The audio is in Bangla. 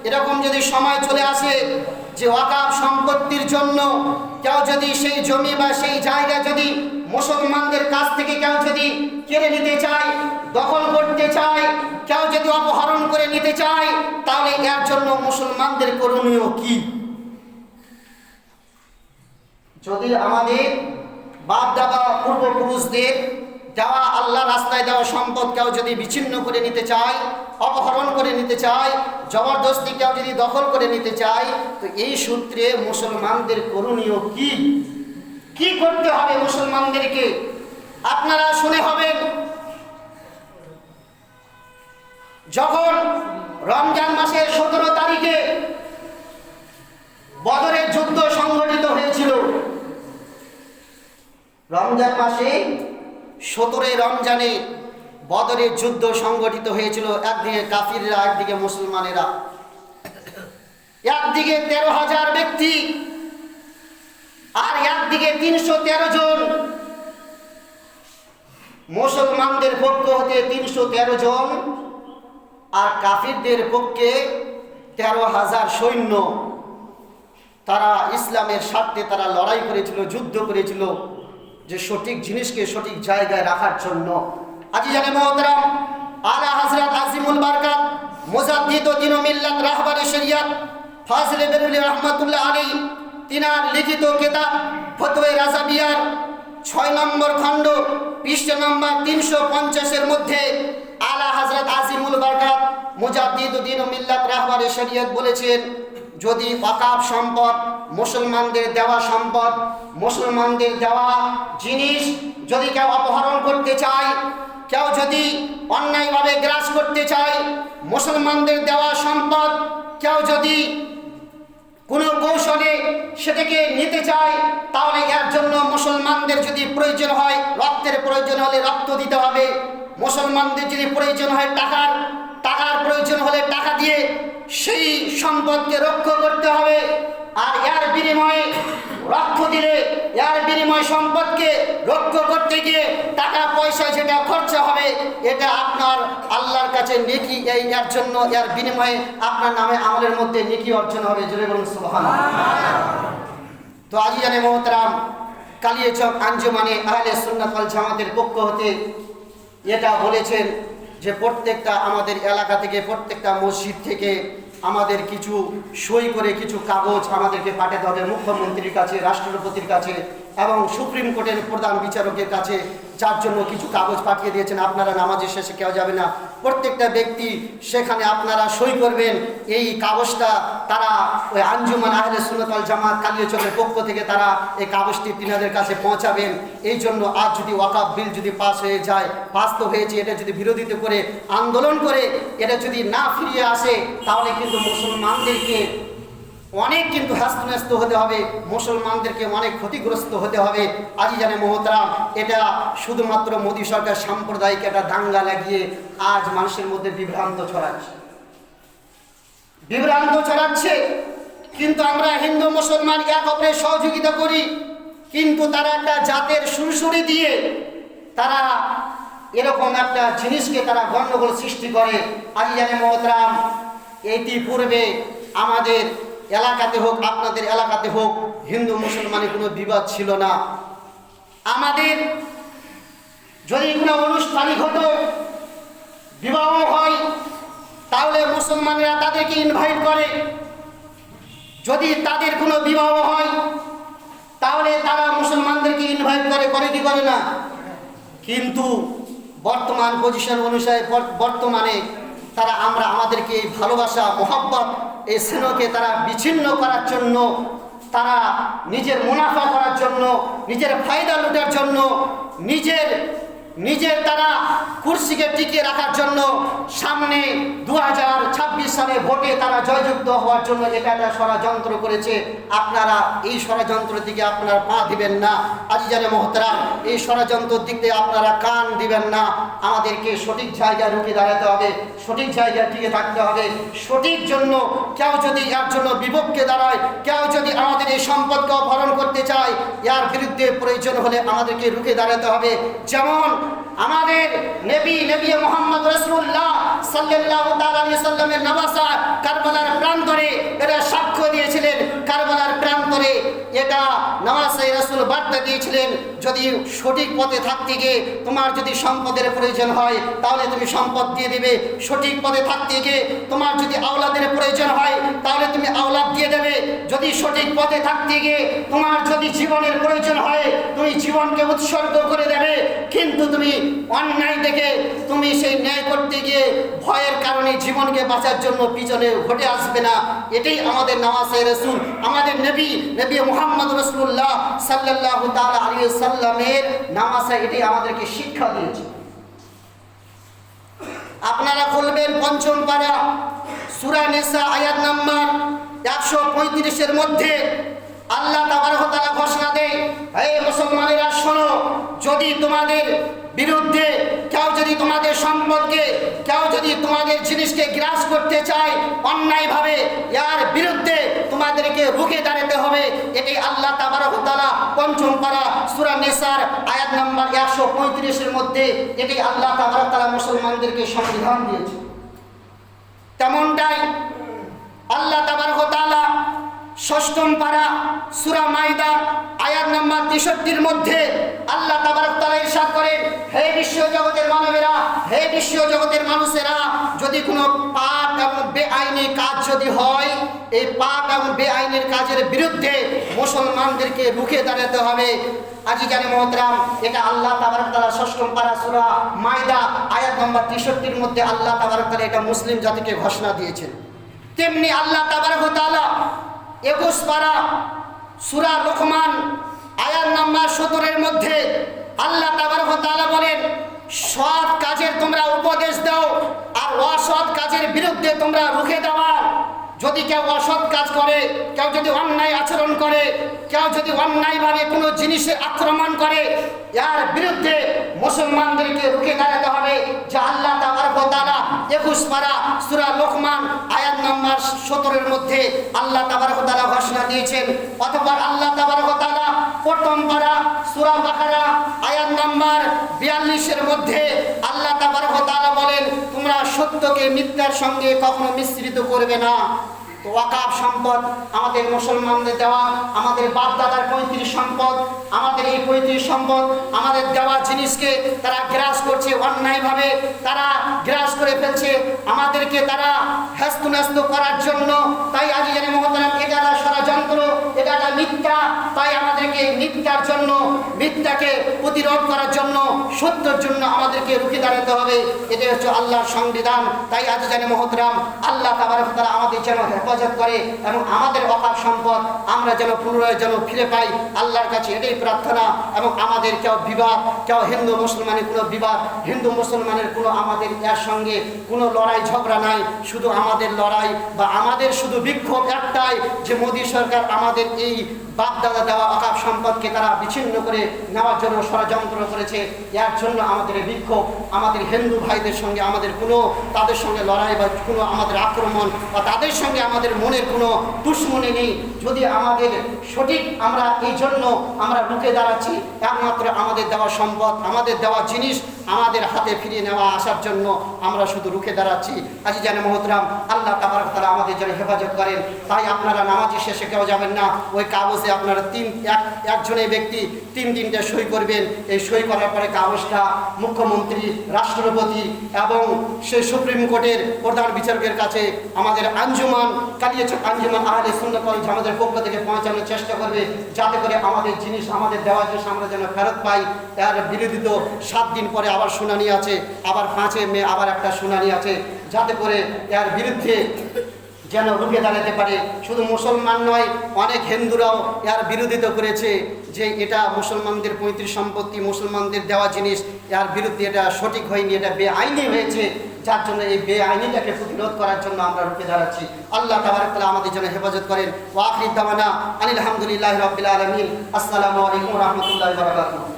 এরকম যদি সময় চলে আসে যে ওয়াকাফ সম্পত্তির জন্য কেউ যদি সেই জমি বা সেই জায়গা যদি মুসলমানদের কাছ থেকে কেউ যদি কেড়ে নিতে চায়, দখল করতে চায়, কেউ যদি অপহরণ করে নিতে চায়, তাহলে এর জন্য মুসলমানদের করণীয় কি? যদি আমাদের বাপ দাদা পূর্বপুরুষদের দেওয়া আল্লাহ রাস্তায় দেওয়া সম্পদ কেউ যদি বিচ্ছিন্ন করে নিতে চায়, অপহরণ করে নিতে চায়, জবরদস্তি কেউ যদি দখল করে নিতে চায়, তো এই সূত্রে মুসলমানদের করণীয় কি? কি করতে হবে মুসলমানদেরকে? আপনারা শুনে হবেন, যখন রমজান মাসের 17 তারিখে বদরের যুদ্ধ সংঘটিত হয়েছিল, রমজান মাসে 17 রমজানে বদরের যুদ্ধ সংঘটিত হয়েছিল। একদিকে কাফিররা, একদিকে মুসলমানেরা। একদিকে 13,000 ব্যক্তি আর একদিকে 313 জন। মুসলমানদের পক্ষ হতে 313 জন আর কাফিরদের পক্ষে 13,000 সৈন্য। তারা ইসলামের স্বার্থে তারা লড়াই করেছিল, যুদ্ধ করেছিল, যে সঠিক জিনিসকে সঠিক জায়গায় রাখার জন্য। আজিজানে মুহতারাম, আলা হযরত আজিমুল বারকাত মুজাদ্দিদ দ্বীন মিল্লাত রাহবারে শরিয়ত ফাজলে বেরুলি রাহমাতুল্লাহ আলাইহি তিনার লিখিত কিতাব ফতোয়া রাজাবিয়ার 6 নম্বর খণ্ড পৃষ্ঠা নম্বর 350 এর মধ্যে আলা হযরত আজিমুল বারকাত মুজাদ্দিদ দ্বীন মিল্লাত রাহবারে শরিয়ত বলেছেন, যদি ওয়াকাফ সম্পদ, মুসলমানদের দেওয়া সম্পদ, মুসলমানদের দেওয়া জিনিস যদি কেউ অপহরণ করতে চায়, কেউ যদি অন্যায়ভাবে গ্রাস করতে চায়, মুসলমানদের দেওয়া সম্পদ কেউ যদি কোনো কৌশলে সেটাকে নিতে চায়, তাহলে এর জন্য মুসলমানদের যদি প্রয়োজন হয়, রক্তের প্রয়োজন হলে রক্ত দিতে হবে। মুসলমানদের যদি প্রয়োজন হয় টাকার প্রয়োজন হলে টাকা দিয়ে সেই সম্পদকে রক্ষা করতে হবে। আর এর বিনিময়ে রক্ষা দিলে, এর বিনিময় সম্পদকে রক্ষা করতে গিয়ে টাকা পয়সা যেটা খরচা হবে, এটা আপনার আল্লাহর কাছে নেকি, এর জন্য এর বিনিময়ে আপনার নামে আমলের মধ্যে নেকি অর্জন হবে। জোরে বলুন সুবহানাল্লাহ। তো আজিজানে মুহতারাম, কালিয়াচক আঞ্জুমানে আহলে সুন্নাত ওয়াল জামাতের পক্ষ হতে এটা বলেছেন যে প্রত্যেকটা আমাদের এলাকা থেকে, প্রত্যেকটা মসজিদ থেকে আমাদের কিছু সই করে কিছু কাগজ আমাদেরকে পাঠাতে হবে মুখ্যমন্ত্রীর কাছে, রাষ্ট্রপতির কাছে এবং সুপ্রিম কোর্টের প্রধান বিচারকের কাছে, যার জন্য কিছু কাগজ পাঠিয়ে দিয়েছেন। আপনারা নামাজের শেষে কেউ যাবে না, প্রত্যেকটা ব্যক্তি সেখানে আপনারা সই করবেন। এই কাগজটা তারা ওই আঞ্জুমান আহলে সুন্নাত ওয়াল জামাত কালিয়াচকের পক্ষ থেকে তারা এই কাগজটি তিনাদের কাছে পৌঁছাবেন। এই জন্য আজ যদি ওয়াকাফ বিল যদি পাস হয়ে যায়, পাস তো হয়েছে, এটা যদি বিরোধিতা করে আন্দোলন করে এটা যদি না ফিরিয়ে আসে, তাহলে কিন্তু মুসলমানদেরকে অনেক কিন্তু হাস্যন্যস্ত হতে হবে, মুসলমানদেরকে অনেক ক্ষতিগ্রস্ত হতে হবে। আজিজানে মুহতারাম, এটা শুধুমাত্র মোদী সরকার সাম্প্রদায়িক একটা দাঙ্গা লাগিয়ে আজ মানুষের মধ্যে বিভ্রান্ত ছড়াচ্ছে। কিন্তু আমরা হিন্দু মুসলমান এক অপরের সহযোগিতা করি, কিন্তু তারা একটা জাতের সুরসুরি দিয়ে তারা এরকম একটা জিনিসকে তারা গণ্ডগোল সৃষ্টি করে। আজিজানে মুহতারাম, ইতিপূর্বে আমাদের এলাকাতে হোক, আপনাদের এলাকাতে হোক, হিন্দু মুসলমানের কোনো বিবাদ ছিল না। আমাদের যদি কোনো অনুষ্ঠানিক হতো, বিবাহ হয়, তাহলে মুসলমানেরা তাদেরকে ইনভাইট করে। যদি তাদের কোনো বিবাহ হয়, তাহলে তারা মুসলমানদেরকে ইনভাইট করে কি করে না? কিন্তু বর্তমান পজিশন অনুসারে বর্তমানে তারা আমাদেরকে এই ভালোবাসা, মহব্বত, এই স্নেহকে তারা বিচ্ছিন্ন করার জন্য, তারা নিজের মুনাফা করার জন্য, নিজের ফায়দা লুটার জন্য, নিজের তারা কুর্সিকে টিকিয়ে রাখার জন্য, সামনে 2026 সালে ভোটে তারা জয়যুক্ত হওয়ার জন্য এটা একটা ষড়যন্ত্র করেছে। আপনারা এই ষড়যন্ত্রের দিকে আপনারা পা দিবেন না। আজিজানে মুহতারাম, এই ষড়যন্ত্রের দিক দিয়ে আপনারা কান দিবেন না। আমাদেরকে সঠিক জায়গায় রুখে দাঁড়াতে হবে, সঠিক জায়গায় টিকে থাকতে হবে। সঠিক জন্য কেউ যদি এর জন্য বিপক্ষে দাঁড়ায়, কেউ যদি আমাদের এই সম্পদকে অপহরণ করতে চায়, এর বিরুদ্ধে প্রয়োজন হলে আমাদেরকে রুখে দাঁড়াতে হবে। যেমন আমাদের নবী মুহাম্মদ রাসূলুল্লাহ সাল্লাল্লাহু তাআলা আলাইহি সাল্লামের নওয়াসা কারবালার প্রান্তরে এরা সাক্ষ্য দিয়েছিলেন। কারবালার প্রান্তরে এটা নওয়াসা রাসূল বার্তা দিয়েছিলেন, যদি সঠিক পথে থাকতে গিয়ে তোমার যদি সম্পদের প্রয়োজন হয় তাহলে তুমি সম্পদ দিয়ে দিবে, সঠিক পথে থাকতে গিয়ে তোমার যদি আওলাদের প্রয়োজন হয় তাহলে তুমি আওলাদ দিয়ে দেবে, যদি সঠিক পথে থাকতে গিয়ে তোমার যদি জীবনের প্রয়োজন হয় তুমি জীবনকে উৎসর্গ করে দেবে। কিন্তু তুমি অন্যায় দেখে তুমি সেই ন্যায় করতে গিয়ে ভয়ের কারণে জীবনকে বাঁচার জন্য পিছনে ঘটে আসবে না। এটাই আমাদের নওয়াসা রাসূল, আমাদের নবী মুহাম্মদ রাসূলুল্লাহ সাল্লাল্লাহু তাআলা আলাইহি সাল্লামের নওয়াসা এটাই আমাদেরকে শিক্ষা দিয়েছে। আপনারা খুলবেন পঞ্চম পারা সূরা নিসা আয়াত নাম্বার 135 মধ্যে আল্লাহ তাবারক ওয়া তাআলা ঘোষণা দেয়, হে মুসলমানেরা শোনো, যদি তোমাদের বিরুদ্ধে কেউ যদি তোমাদের সম্পদকে, কেউ যদি তোমাদের জিনিসকে গ্রাস করতে চায় অন্যায়ভাবে, এর বিরুদ্ধে তোমাদেরকে রুখে দাঁড়াতে হবে। এটাই আল্লাহ তাবারক ওয়া তাআলা পঞ্চম পারা সূরা নিসার আয়াত নাম্বার 135 মধ্যে এটাই আল্লাহ তাবারক ওয়া তাআলা মুসলমানদেরকে সংবিধান দিয়েছে। তেমনটাই আল্লাহ তাবারক ওয়া তাআলা ষষ্ঠম পারা সূরা মাইদা আয়াত নাম্বার 63 মধ্যে আল্লাহ তাবারক তাআলা ইরশাদ করেন, হে বিশ্ব জগতের মানবেরা, হে বিশ্ব জগতের মানুষেরা, যদি কোনো পাপ এবং বেআইনি কাজ যদি হয়, এই পাপ এবং বেআইনের কাজের বিরুদ্ধে মুসলমানদেরকে রুখে দাঁড়াতে হবে। আজিজানে মুহতারাম, এটা আল্লাহ তাবারক তাআলা ষষ্ঠম পারা সূরা মাইদা আয়াত নাম্বার 63 মধ্যে আল্লাহ তাবারক তাআলা এটা মুসলিম জাতিকে ঘোষণা দিয়েছেন। তেমনি আল্লাহ তাবারক তাআলা 21 পারা সূরা লোকমান আয়াত নাম্বার 17 মধ্যে আল্লাহ তাবারক ওয়া তাআলা বলেন, সৎ কাজের তোমরা উপদেশ দাও আর অসৎ কাজের বিরুদ্ধে তোমরা রুখে দাও। যদি কেউ অসৎ কাজ করে, কেউ যদি অন্যায় আচরণ করে, কেউ যদি অন্যায়ভাবে কোনো জিনিসে আক্রমণ করে, এর বিরুদ্ধে মুসলমানদেরকে রুখে দাঁড়াতে হবে। যা আল্লাহ তাবারক ওয়া তাআলা 21 পারা সূরা লোকমান আয়াত নাম্বার 17 মধ্যে আল্লাহ তাবারক ওয়া তাআলা ঘোষণা দিয়েছেন। অতঃপর আল্লাহ তাবারক ওয়া তাআলা প্রথম পারা সূরা বাকারা আয়াত নাম্বার 42 মধ্যে আল্লাহ তাবারক ওয়া তাআলা বলেন, তোমরা সত্যকে মিথ্যার সঙ্গে কখনো মিশ্রিত করবে না। তো ওয়াকাফ সম্পদ আমাদের মুসলমানদের দেওয়া, আমাদের বাপ দাদার পৈতৃক সম্পদ, আমাদের এই পৈতৃক সম্পদ আমাদের দেওয়া জিনিসকে তারা গ্রাস করছে অন্যায়ভাবে, তারা গ্রাস করে ফেলছে আমাদেরকে, তারা হ্যাস্ত করার জন্য। তাই আজিজানে মুহতারাম, এটা ষড়যন্ত্র, এটা মিথ্যা। তাই আমাদেরকে মিথ্যার জন্য, মিথ্যাকে প্রতিরোধ করার জন্য, সত্যের জন্য আমাদেরকে রুখে দাঁড়াতে হবে। এটাই হচ্ছে আল্লাহর সংবিধান। তাই আজিজানে মুহতারাম, আল্লাহ তাবারক ওয়া তাআলা আমাদের যেন হেফাজত করে এবং আমাদের ওয়াকাফ সম্পদ আমরা যেন পুনরায় যেন ফিরে পাই, আল্লাহর কাছে এটাই প্রার্থনা। এবং আমাদের কেউ বিবাদ, কেউ হিন্দু মুসলমানের কোনো বিবাদ, হিন্দু মুসলমানের কোনো আমাদের এর সঙ্গে কোনো লড়াই ঝগড়া নাই। শুধু আমাদের লড়াই বা আমাদের শুধু বিক্ষোভ একটাই, যে মোদী সরকার আমাদের এই বাপদাদা দেওয়া ওয়াকাফ সম্পদকে তারা বিচ্ছিন্ন করে নেওয়ার জন্য ষড়যন্ত্র করেছে। এর জন্য আমাদের বিক্ষোভ, আমাদের হিন্দু ভাইদের সঙ্গে আমাদের কোনো তাদের সঙ্গে লড়াই বা কোনো আমাদের আক্রমণ বা তাদের সঙ্গে আমাদের মনের কোনো দুশ্মনী নেই। যদি আমাদের সঠিক আমরা এই জন্য আমরা রুখে দাঁড়াচ্ছি, একমাত্র আমাদের দেওয়া সম্পদ, আমাদের দেওয়া জিনিস আমাদের হাতে ফিরিয়ে নেওয়া আসার জন্য আমরা শুধু রুখে দাঁড়াচ্ছি। আজিজানে মুহতারাম, আল্লাহ তাবারক ওয়া তাআলা আমাদের যেন হেফাজত করেন। তাই আপনারা নামাজি শেষে কেউ যাবেন না, ওই কাগজে আপনারা একজনের ব্যক্তি 3-3টে সই করবেন। এই সই করার পরে কাগজটা মুখ্যমন্ত্রী, রাষ্ট্রপতি এবং সেই সুপ্রিম কোর্টের প্রধান বিচারকের কাছে আমাদের আঞ্জুমান কালিয়াচক আঞ্জুমান আহলে সুন্নাত ওয়াল জামাতের আমাদের পক্ষ থেকে পৌঁছানোর চেষ্টা করবে, যাতে করে আমাদের জিনিস, আমাদের দেওয়া জিনিস আমরা যেন ফেরত পাই। এর বিরোধিত 7 দিন পরে আবার শুনানি আছে, আবার 5 মে আবার একটা শুনানি আছে, যাতে করে এর বিরুদ্ধে যেন রুখে দাঁড়াতে পারে। শুধু মুসলমান নয়, অনেক হিন্দুরাও এর বিরোধিতা করেছে যে এটা মুসলমানদের পৈতৃক সম্পত্তি, মুসলমানদের দেওয়া জিনিস, এর বিরুদ্ধে এটা সঠিক হয়নি, এটা বেআইনি হয়েছে। যার জন্য এই বেআইনিটাকে প্রতিরোধ করার জন্য আমরা রুখে দাঁড়াচ্ছি। আল্লাহ তাবারক ওয়া তাআলা আমাদের জন্য হেফাজত করেন। ওয়া আখিরু দাওয়ানা আনিল হামদুলিল্লাহি রাব্বিল আলামিন। আসসালামু আলাইকুম ওয়া রাহমাতুল্লাহি ওয়া বারাকাতুহু।